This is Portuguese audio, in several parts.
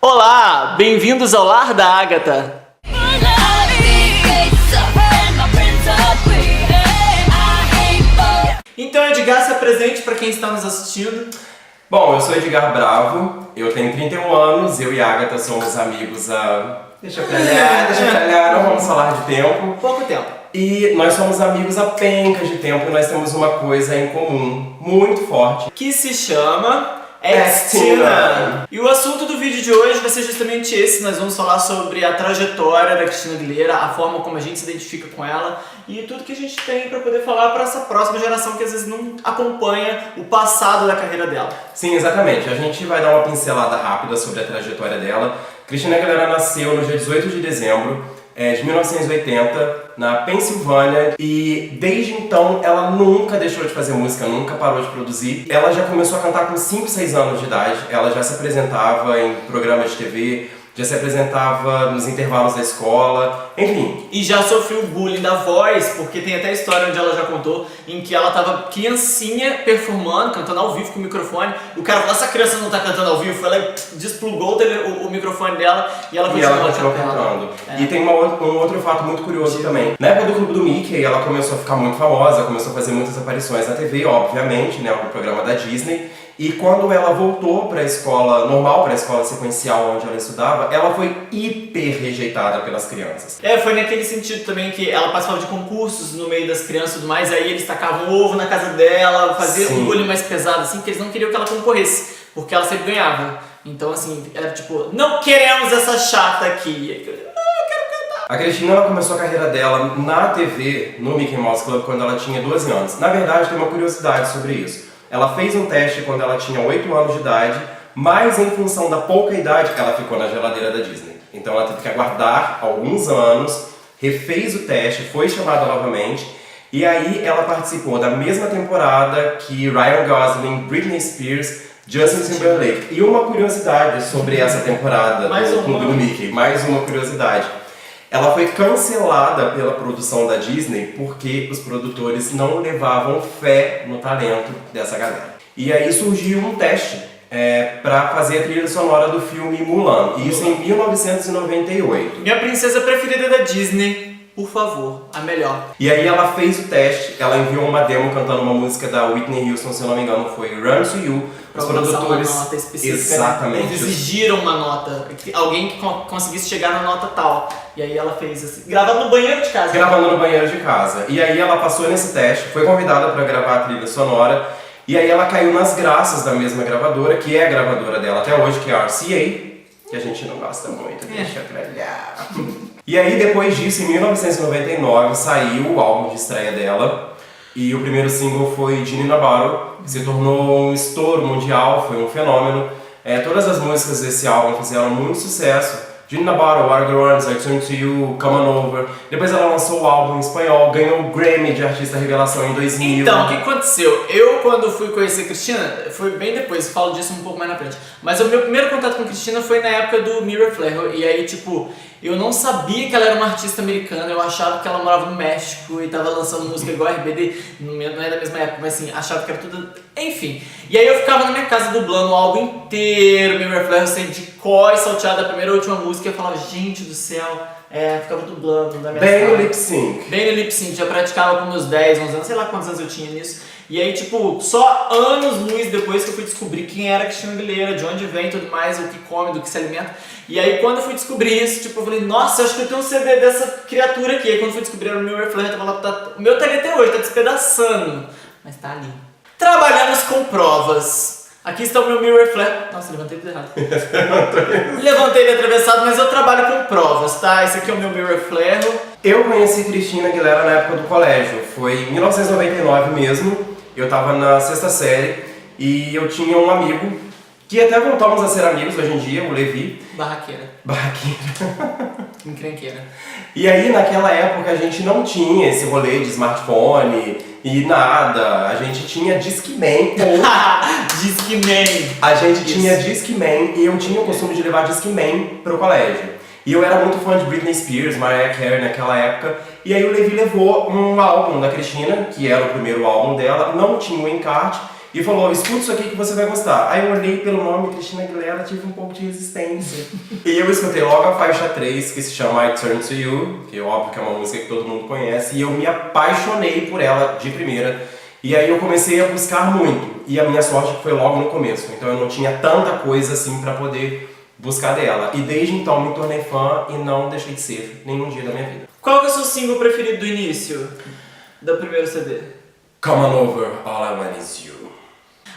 Olá, bem-vindos ao Lar da Ágata. Então, Edgar, se apresente para quem está nos assistindo. Bom, eu sou Edgar Bravo, eu tenho 31 anos, eu e a Ágata somos amigos há... Deixa pra lá, não vamos falar de tempo. Pouco tempo. E nós somos amigos há pencas de tempo e nós temos uma coisa em comum, muito forte. Que se chama... Cristina. E o assunto do vídeo de hoje vai ser justamente esse. Nós vamos falar sobre a trajetória da Christina Aguilera, a forma como a gente se identifica com ela e tudo que a gente tem para poder falar para essa próxima geração que às vezes não acompanha o passado da carreira dela. Sim, exatamente. A gente vai dar uma pincelada rápida sobre a trajetória dela. Christina Aguilera nasceu no dia 18 de dezembro de 1980, na Pensilvânia, e desde então ela nunca deixou de fazer música, nunca parou de produzir. Ela já começou a cantar com 5, 6 anos de idade, ela já se apresentava em programas de TV, já se apresentava nos intervalos da escola, enfim. E já sofreu bullying da voz, porque tem até a história onde ela já contou, em que ela tava criancinha performando, cantando ao vivo com o microfone, e o cara falou, essa criança não tá cantando ao vivo, ela desplugou o microfone dela e ela continuou cantando. E tem um outro fato muito curioso também. Na época do Clube do Mickey, ela começou a ficar muito famosa, começou a fazer muitas aparições na TV, obviamente, né, no programa da Disney. E quando ela voltou para a escola normal, para a escola sequencial onde ela estudava, ela foi hiper rejeitada pelas crianças. Foi naquele sentido também que ela participava de concursos no meio das crianças e tudo mais, aí eles tacavam ovo na casa dela, faziam um bullying mais pesado, assim, porque eles não queriam que ela concorresse, porque ela sempre ganhava. Então, assim, era tipo, não queremos essa chata aqui. A Cristina ela começou a carreira dela na TV, no Mickey Mouse Club, quando ela tinha 12 anos. Na verdade, tem uma curiosidade sobre isso. Ela fez um teste quando ela tinha 8 anos de idade, mas em função da pouca idade, ela ficou na geladeira da Disney. Então ela teve que aguardar alguns anos, refez o teste, foi chamada novamente, e aí ela participou da mesma temporada que Ryan Gosling, Britney Spears, Justin Timberlake. E uma curiosidade sobre essa temporada do Clube do Mickey, mais uma curiosidade. Ela foi cancelada pela produção da Disney porque os produtores não levavam fé no talento dessa galera. E aí surgiu um teste para fazer a trilha sonora do filme Mulan, e isso em 1998. Minha princesa preferida da Disney, por favor, a melhor. E aí ela fez o teste, ela enviou uma demo cantando uma música da Whitney Houston, se eu não me engano foi Run to You. Os produtores, uma nota específica, exatamente, eles exigiram uma nota, alguém que conseguisse chegar na nota tal. E aí ela fez assim, gravando no banheiro de casa. Gravando no banheiro de casa. E aí ela passou nesse teste, foi convidada para gravar a trilha sonora, e aí ela caiu nas graças da mesma gravadora, que é a gravadora dela até hoje, que é a RCA, que a gente não gosta muito, deixa pra lá. E aí depois disso, em 1999, saiu o álbum de estreia dela, e o primeiro single foi Genie in a Bottle, que se tornou um estouro mundial, foi um fenômeno. Todas as músicas desse álbum fizeram muito sucesso. Genie in a Bottle, What Are Ones, I Turn to You, Come On Over. Depois ela lançou o álbum em espanhol, ganhou o Grammy de Artista Revelação em 2000. Então, o que aconteceu? Eu, quando fui conhecer a Cristina, foi bem depois, falo disso um pouco mais na frente. Mas o meu primeiro contato com a Cristina foi na época do Mirror Flair. E aí, tipo, eu não sabia que ela era uma artista americana, eu achava que ela morava no México e tava lançando música igual a RBD, não é da mesma época, mas assim, achava que era tudo... Enfim. E aí eu ficava na minha casa dublando o álbum inteiro, Mirror Flair, eu sei de cor e salteado a primeira e última música, e eu falava, gente do céu, ficava dublando na minha Bem sala. no lip sync. Bem no lip sync, já praticava com meus 10, 11 anos, sei lá quantos anos eu tinha nisso. E aí, tipo, só anos-luz depois que eu fui descobrir quem era a Christina Aguilera, de onde vem e tudo mais, o que come, do que se alimenta. E aí, quando eu fui descobrir isso, tipo, eu falei, nossa, eu acho que eu tenho um CD dessa criatura aqui. Aí, quando eu fui descobrir, era o Mirror Flair, tava lá, o meu tá ali até hoje, tá despedaçando, mas tá ali. Trabalhamos com provas. Aqui está o meu Mirror Flair. Nossa, levantei tudo errado. Levantei ele atravessado, mas eu trabalho com provas, tá? Esse aqui é o meu Mirror Flair. Eu conheci Christina Aguilera na época do colégio, foi em 1999 mesmo. Eu tava na 6ª série e eu tinha um amigo, que até voltamos a ser amigos hoje em dia, o Levi. Barraqueira. Encrenqueira. E aí, naquela época, a gente não tinha esse rolê de smartphone e nada. A gente tinha Discman. Discman. A gente tinha Discman e eu tinha o costume de levar Discman pro colégio. E eu era muito fã de Britney Spears, Mariah Carey naquela época. E aí o Levi levou um álbum da Cristina, que era o primeiro álbum dela, não tinha o encarte. e falou, escuta isso aqui que você vai gostar. Aí eu olhei pelo nome Cristina Aguilera, tive um pouco de resistência. E eu escutei logo a faixa 3, que se chama I Turn To You, que é óbvio que é uma música que todo mundo conhece, e eu me apaixonei por ela de primeira. E aí eu comecei a buscar muito, e a minha sorte foi logo no começo, então eu não tinha tanta coisa assim pra poder buscar dela. E desde então me tornei fã e não deixei de ser nenhum dia da minha vida. Qual que é o seu single preferido do início? Do primeiro CD? Come on over, all I want is you.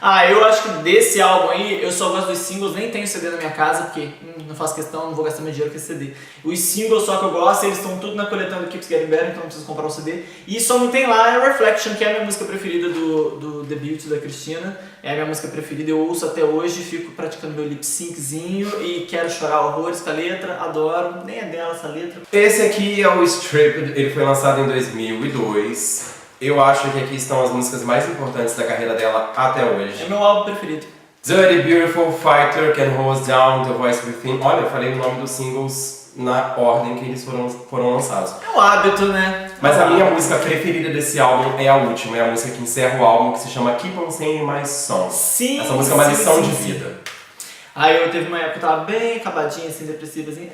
Ah, eu acho que desse álbum aí, eu só gosto dos singles, nem tenho CD na minha casa, porque não faço questão, não vou gastar meu dinheiro com esse CD. Os singles só que eu gosto, eles estão tudo na coletânea do Keeps Getting Better, então não preciso comprar um CD. E só não tem lá a Reflection, que é a minha música preferida do debut da Cristina. É a minha música preferida, eu ouço até hoje, fico praticando meu lip synczinho e quero chorar horrores com a letra, adoro, nem é dela essa letra. Esse aqui é o Stripped, ele foi lançado em 2002. Eu acho que aqui estão as músicas mais importantes da carreira dela até hoje. É meu álbum preferido. Dirty Beautiful Fighter, Can Hold Us Down, The Voice Within. Olha, eu falei o nome dos singles na ordem que eles foram lançados. É um hábito, né? Mas a minha música preferida desse álbum é a última, é a música que encerra o álbum, que se chama Keep On Singing My Song. Sim, essa música é uma lição sim, de sim. vida. Aí eu teve uma época que eu tava bem acabadinha, assim, depressiva, assim.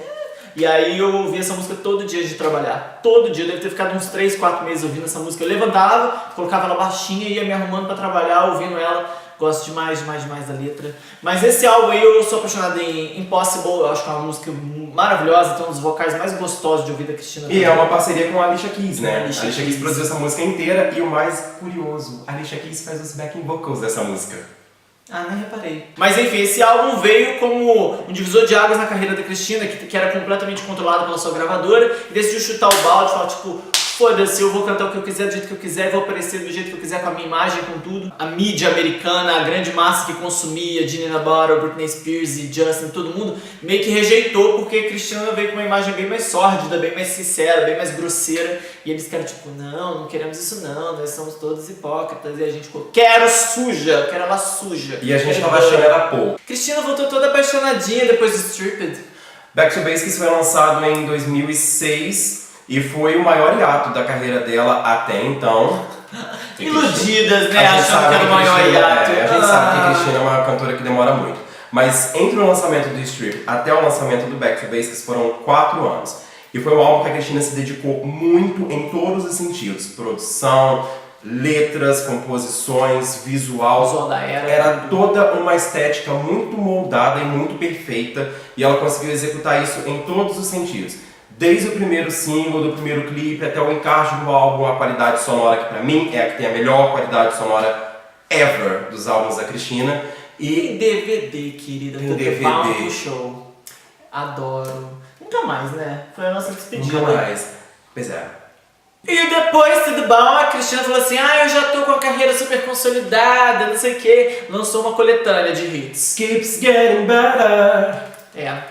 E aí eu ouvia essa música todo dia de trabalhar. Todo dia, eu deve ter ficado uns 3, 4 meses ouvindo essa música. Eu levantava, colocava ela baixinha e ia me arrumando pra trabalhar, ouvindo ela. Gosto demais, demais, demais da letra. Mas esse álbum aí eu sou apaixonado em Impossible, eu acho que é uma música maravilhosa, tem um dos vocais mais gostosos de ouvir da Cristina. E é uma parceria com a Alicia Keys, né? A A Alicia Alicia Keys Keys. produziu essa música inteira e o mais curioso, a Alicia Keys faz os backing vocals dessa música. Ah, não reparei. Mas enfim, esse álbum veio como um divisor de águas na carreira da Cristina, que era completamente controlado pela sua gravadora, e decidiu chutar o balde, falar tipo, foda-se, eu vou cantar o que eu quiser, do jeito que eu quiser, vou aparecer do jeito que eu quiser, com a minha imagem, com tudo. A mídia americana, a grande massa que consumia Gina Navarro, Britney Spears e Justin, todo mundo, meio que rejeitou, porque a Cristina veio com uma imagem bem mais sórdida, bem mais sincera, bem mais grosseira, e eles ficaram tipo, não queremos isso não, nós somos todos hipócritas, e a gente ficou, quero suja, quero ela suja. E a gente tava achando era pouco. Cristina voltou toda apaixonadinha depois do Stripped. Back to Basics foi lançado em 2006 e foi o maior hiato da carreira dela até então. Iludidas, né? A gente Achando sabe que era o maior Cristina- hiato. a gente sabe que a Cristina é uma cantora que demora muito. Mas entre o lançamento do Strip até o lançamento do Back to Basics foram 4 anos. E foi um álbum que a Cristina se dedicou muito em todos os sentidos. Produção, letras, composições, Visual da era. Era toda uma estética muito moldada e muito perfeita. E ela conseguiu executar isso em todos os sentidos. Desde o primeiro single, do primeiro clipe, até o encaixe do álbum, a qualidade sonora, que pra mim é a que tem a melhor qualidade sonora ever dos álbuns da Cristina. E em DVD, querida. Em To the DVD. Bound Show. Adoro. Nunca mais, né? Foi a nossa despedida. Nunca mais. Pois é. E depois, To the Bound, a Cristina falou assim, eu já tô com a carreira super consolidada, não sei o que. Lançou uma coletânea de hits. Keeps getting better.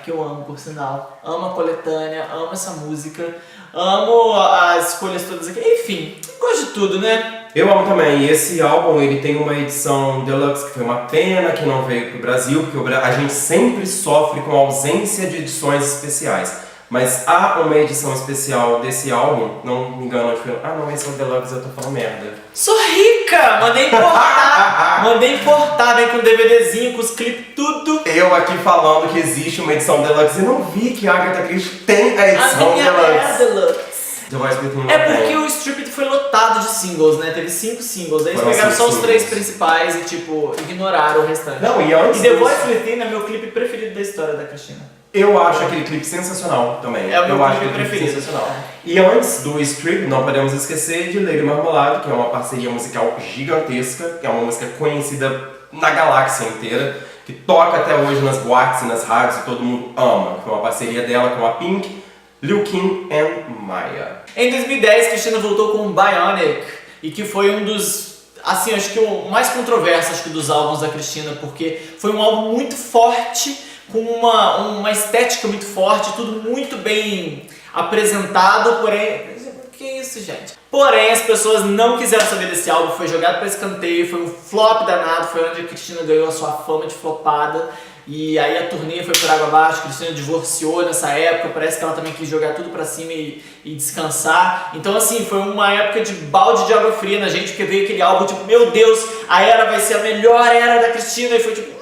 Que eu amo, por sinal. Amo a coletânea, amo essa música, amo as escolhas todas aqui. Enfim, gosto de tudo, né? Eu amo também. E esse álbum, ele tem uma edição deluxe, que foi uma pena que não veio pro Brasil, porque a gente sempre sofre com a ausência de edições especiais. Mas há uma edição especial desse álbum, não me engano, acho que não, esse é o deluxe, eu tô falando merda. Sou rica! Mandei importar! Mandei importar, vem com DVDzinho, com os clipes, tudo. Eu aqui falando que existe uma edição deluxe e não vi que a Agatha Christie tem a edição A minha é a deluxe. deluxe. The Voice Within não É porque tem. o Stripped foi lotado de singles, né? Teve 5 singles, aí eles Foram pegaram 5 só os 3 singles. principais e, tipo, ignoraram o restante. Não, e antes E The disso- Voice Within é meu clipe preferido da história da Cristina. Eu acho aquele clipe sensacional também. É o meu eu acho clipe aquele clipe preferido. sensacional. E antes do Strip, não podemos esquecer de Lady Marmalade, que é uma parceria musical gigantesca, que é uma música conhecida na galáxia inteira, que toca até hoje nas boates e nas rádios e todo mundo ama. Foi uma parceria dela com a Pink, Lil Kim e Maya. Em 2010, Cristina voltou com Bionic, e que foi um dos, assim, acho que o mais controverso acho que dos álbuns da Cristina, porque foi um álbum muito forte, com uma estética muito forte, tudo muito bem apresentado, porém... Que isso, gente? Porém, as pessoas não quiseram saber desse álbum, foi jogado para escanteio, foi um flop danado, foi onde a Cristina ganhou a sua fama de flopada. e aí a turnê foi por água abaixo, Cristina divorciou nessa época, parece que ela também quis jogar tudo pra cima e descansar. Então assim, foi uma época de balde de água fria na gente, porque veio aquele álbum tipo, meu Deus, a era vai ser a melhor era da Cristina, e foi tipo...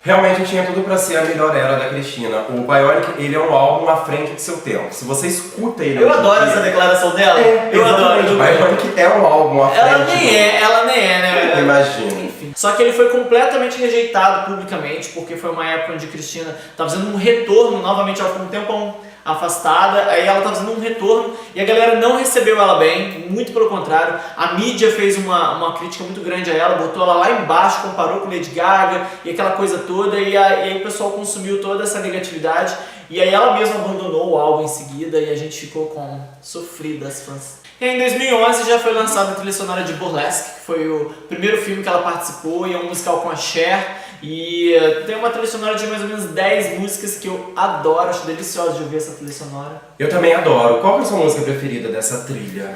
Realmente tinha tudo pra ser a melhor era da Cristina. O Bionic, ele é um álbum à frente do seu tempo. Se você escuta ele... Eu adoro essa declaração dela. Eu adoro. O Bionic é um álbum à frente. Ela nem é, né? Imagina. Enfim. Só que ele foi completamente rejeitado publicamente, porque foi uma época onde Cristina estava fazendo um retorno, novamente ela ficou um tempão afastada, aí ela estava fazendo um retorno e a galera não recebeu ela bem, muito pelo contrário. A mídia fez uma crítica muito grande a ela, botou ela lá embaixo, comparou com Lady Gaga e aquela coisa toda, e aí o pessoal consumiu toda essa negatividade, e aí ela mesma abandonou o álbum em seguida e a gente ficou com sofridas fãs. E aí, em 2011 já foi lançada a trilha sonora de Burlesque, que foi o primeiro filme que ela participou, e é um musical com a Cher. E tem uma trilha sonora de mais ou menos 10 músicas que eu adoro, acho delicioso de ouvir essa trilha sonora. Eu também adoro. Qual é a sua música preferida dessa trilha?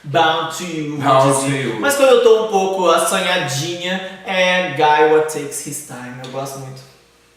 Bound to You. Bound to You. Mas quando eu tô um pouco assanhadinha, é Guy What Takes His Time, eu gosto muito.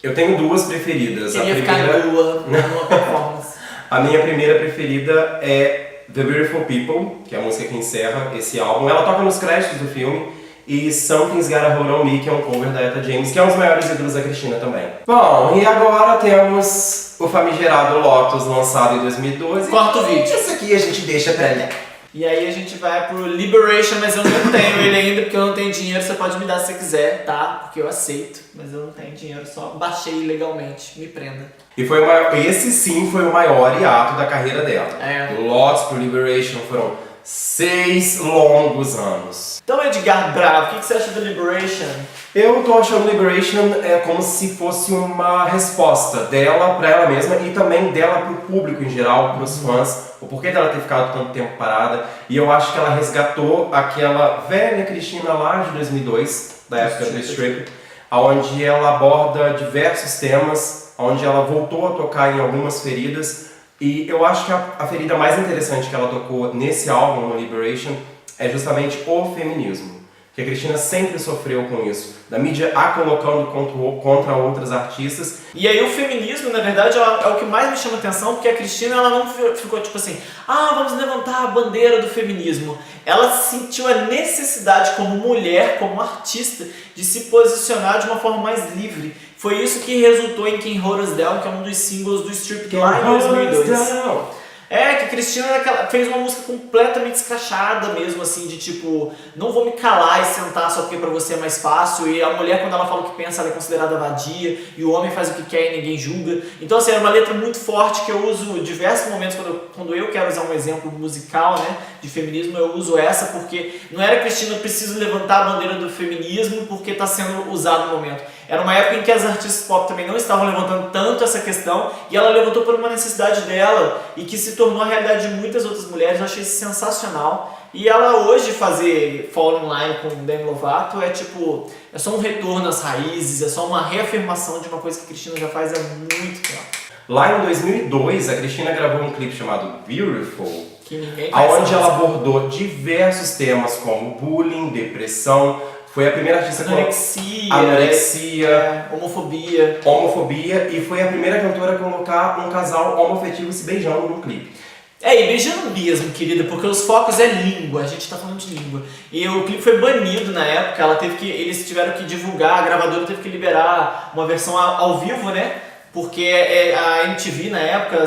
Eu tenho duas preferidas. Queria ficar nua numa performance. A minha primeira preferida é The Beautiful People, que é a música que encerra esse álbum. Ela toca nos créditos do filme. E Something's Gotta Hold On Me, que é um cover da Etta James, que é um dos maiores ídolos da Cristina também. Bom, e agora temos o famigerado Lotus, lançado em 2012. Corta o vídeo. Isso aqui a gente deixa pra lá. E aí a gente vai pro Liberation, mas eu não tenho ele ainda, porque eu não tenho dinheiro. Você pode me dar se você quiser, tá? Porque eu aceito, mas eu não tenho dinheiro, só baixei ilegalmente, me prenda. E foi esse sim foi o maior hiato da carreira dela. É. Lotus pro Liberation foram 6 longos anos. Então, Edgar Bravo, o que você acha do Liberation? Eu tô achando Liberation como se fosse uma resposta dela pra ela mesma e também dela pro público em geral, pros fãs, o porquê dela ter ficado tanto tempo parada. E eu acho que ela resgatou aquela velha Cristina lá de 2002, da época do Strip, onde ela aborda diversos temas, onde ela voltou a tocar em algumas feridas. E eu acho que a ferida mais interessante que ela tocou nesse álbum, no Liberation, é justamente o feminismo. Que a Cristina sempre sofreu com isso, da mídia a colocando contra outras artistas. E aí o feminismo, na verdade, é o que mais me chama atenção, porque a Cristina ela não ficou tipo assim, vamos levantar a bandeira do feminismo. Ela sentiu a necessidade como mulher, como artista, de se posicionar de uma forma mais livre. Foi isso que resultou em Can't Hold Us Down, que é um dos singles do Strip lá em 2002. É, que a Cristina fez uma música completamente escrachada mesmo, assim, de tipo, não vou me calar e sentar só porque pra você é mais fácil, e a mulher quando ela fala o que pensa, ela é considerada vadia, e o homem faz o que quer e ninguém julga. Então assim, é uma letra muito forte que eu uso em diversos momentos quando eu quero usar um exemplo musical, né, de feminismo, eu uso essa porque não era Cristina, preciso levantar a bandeira do feminismo porque está sendo usado no momento. Era uma época em que as artistas pop também não estavam levantando tanto essa questão e ela levantou por uma necessidade dela e que se tornou a realidade de muitas outras mulheres. Eu achei isso sensacional. E ela hoje fazer Fall in Line com Demi Lovato é tipo, é só um retorno às raízes, é só uma reafirmação de uma coisa que a Cristina já faz há muito tempo. Lá em 2002, a Cristina gravou um clipe chamado Beautiful, que ninguém onde ela abordou diversos temas como bullying, depressão. Foi a primeira artista com anorexia, homofobia, e foi a primeira cantora a colocar um casal homoafetivo se beijando no clipe. E beijando mesmo, querida, porque os focos é língua, a gente tá falando de língua. E o clipe foi banido na época, eles tiveram que divulgar, a gravadora teve que liberar uma versão ao vivo, né? Porque a MTV na época,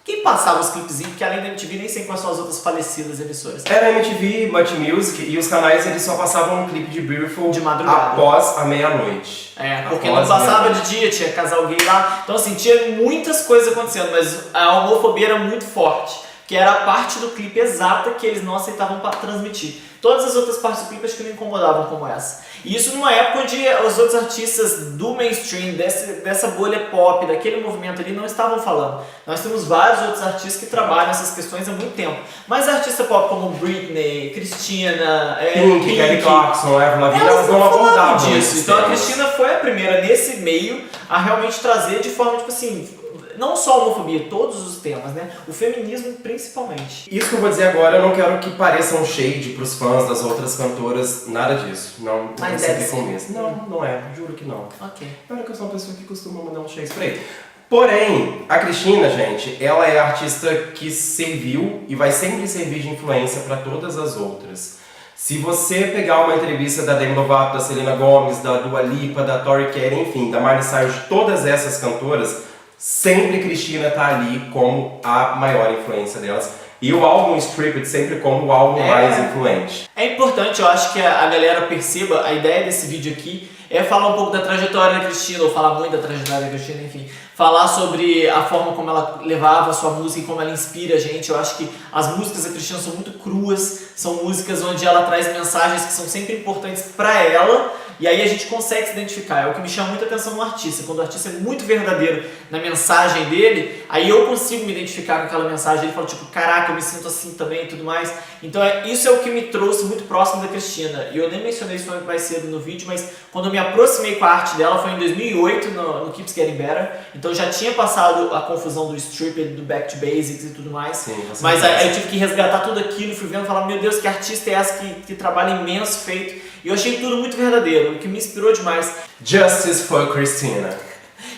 quem passava os clipezinhos, porque além da MTV nem sei quais são as outras falecidas emissoras. Era a MTV, Much Music, e os canais eles só passavam um clipe de Beautiful de madrugada, após a meia-noite. Porque não passava de dia, tinha casal gay lá, então assim, tinha muitas coisas acontecendo, mas a homofobia era muito forte, que era a parte do clipe exata que eles não aceitavam para transmitir. Todas as outras partes do clipe acho que não incomodavam como essa. E isso numa época onde os outros artistas do mainstream, dessa bolha pop, daquele movimento ali, não estavam falando. Nós temos vários outros artistas que trabalham essas questões há muito tempo. Mas artistas pop como Britney, Cristina, Pink, Kelly Clarkson, Avril Lavigne, elas não abordavam disso. Então a Cristina foi a primeira nesse meio a realmente trazer de forma, tipo assim, não só a homofobia, todos os temas, né? O feminismo principalmente. Isso que eu vou dizer agora, eu não quero que pareça um shade pros fãs das outras cantoras, nada disso. Não, Mas não deve sei ser. com isso. Não, não é, juro que não. Ok. Olha que eu sou uma pessoa que costuma mandar um shade pra ele. Porém, a Cristina, gente, ela é a artista que serviu e vai sempre servir de influência para todas as outras. Se você pegar uma entrevista da Demi Lovato, da Selena Gomez, da Dua Lipa, da Tori Kelly, enfim, da Miley Cyrus, todas essas cantoras, sempre Cristina tá ali como a maior influência delas. E o álbum Stripped sempre como o álbum mais influente. É importante, eu acho que a galera perceba, a ideia desse vídeo aqui é falar um pouco da trajetória da Cristina, ou falar muito da trajetória da Cristina, enfim. Falar sobre a forma como ela levava a sua música e como ela inspira a gente. Eu acho que as músicas da Cristina são muito cruas, são músicas onde ela traz mensagens que são sempre importantes pra ela, e aí a gente consegue se identificar. É o que me chama muita atenção no artista. Quando o artista é muito verdadeiro na mensagem dele, aí eu consigo me identificar com aquela mensagem. Ele fala tipo, caraca, eu me sinto assim também e tudo mais. Então isso é o que me trouxe muito próximo da Cristina. E eu nem mencionei isso mais cedo no vídeo, mas quando eu me aproximei com a arte dela foi em 2008 no Keeps Getting Better. Então já tinha passado a confusão do Stripped, do Back to Basics e tudo mais. Sim, mas aí eu tive que resgatar tudo aquilo, fui vendo e falar, meu Deus, que artista é essa que trabalha imenso feito. E eu achei tudo muito verdadeiro, o que me inspirou demais. Justice for Christina.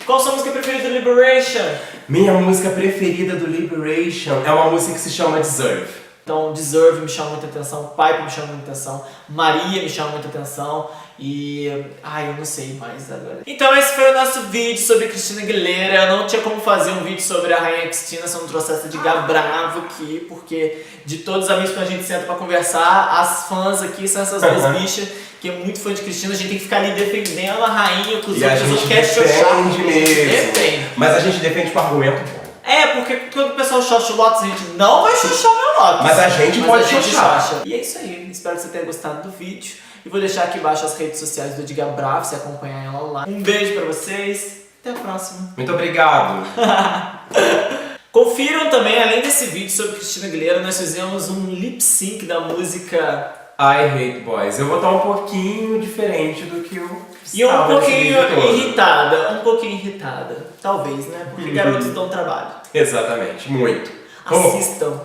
Qual a sua música preferida do Liberation? Minha música preferida do Liberation é uma música que se chama Deserve. Então, Deserve me chama muita atenção, Pipe me chama muita atenção, Maria me chama muita atenção e... eu não sei mais agora. Então esse foi o nosso vídeo sobre Cristina Aguilera. Eu não tinha como fazer um vídeo sobre a Rainha Cristina se eu não trouxesse a Diga Bravo aqui, porque de todos os amigos que a gente senta pra conversar, as fãs aqui são essas duas bichas, que é muito fã de Cristina. A gente tem que ficar ali defendendo a rainha, com os outros querem defende mesmo. Defende. Mas a gente defende com argumento bom. Porque quando o pessoal xoxa o Lotus, a gente não vai xoxar o meu Lotus. Mas a gente pode xoxar. Xoxa. E é isso aí. Espero que você tenha gostado do vídeo. E vou deixar aqui embaixo as redes sociais do Diga Bravo, se acompanhar ela lá. Um beijo pra vocês. Até a próxima. Muito obrigado. Confiram também, além desse vídeo sobre Cristina Aguilera, nós fizemos um lip sync da música I Hate Boys. Eu vou estar um pouquinho diferente do que eu e um estava nesse vídeo todo. um pouquinho irritada, talvez, né? Porque garotos dão trabalho. Exatamente, muito. Assistam.